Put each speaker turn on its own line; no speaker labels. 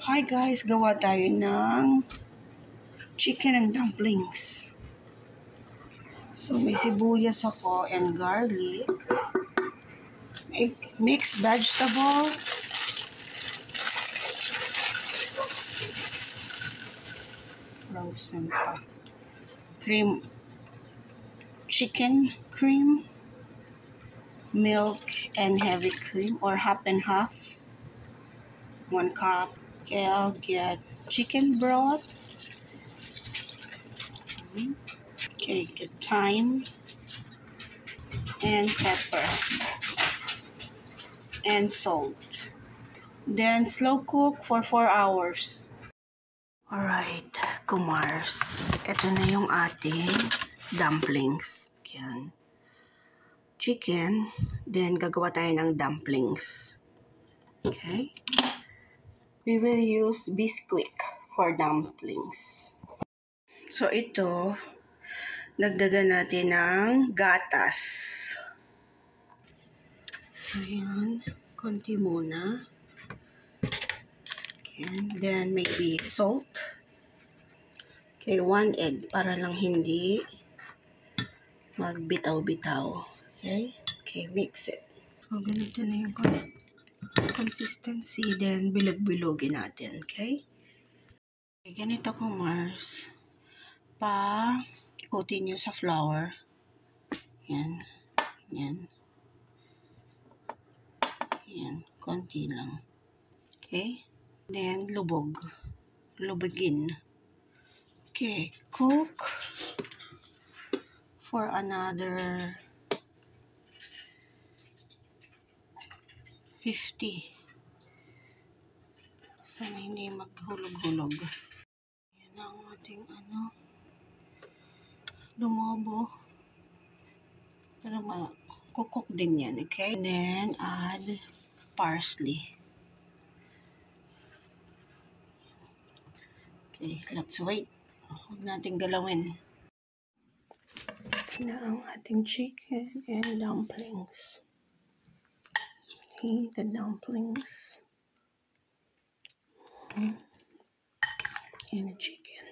Hi guys, gawa tayo ng chicken and dumplings. So may sibuyas ako and garlic. Mixed vegetables. Frozen pa. Chicken cream. Milk and heavy cream or half and half. 1 cup. Okay, I'll get chicken broth. Okay, get thyme and pepper and salt. Then slow cook for 4 hours. Alright, kumars. Ito na yung ating dumplings. Yan. Chicken. Then gagawa tayo ng dumplings. Okay? We will use Bisquick for dumplings. So ito, nagdagan natin ng gatas. So yan, konti muna. And then maybe salt. Okay, 1 egg para lang hindi magbitaw-bitaw. Okay? Okay, mix it. So ganito na yung consistency. Then bilog-bilogin natin. Okay? Okay, ganito ko Mars. Ikutin nyo sa flour. Yan. Yan. Yan. Konti lang. Okay? Then lubog. Lubogin. Okay, cook for another 50. Sana hindi maghulog-hulog. Yan ang ating lumobo. Pero kukok din yan, okay? And then add parsley. Okay, let's wait. Huwag natin galawin. Ito na ang ating chicken and dumplings. Okay, the dumplings. And the chicken.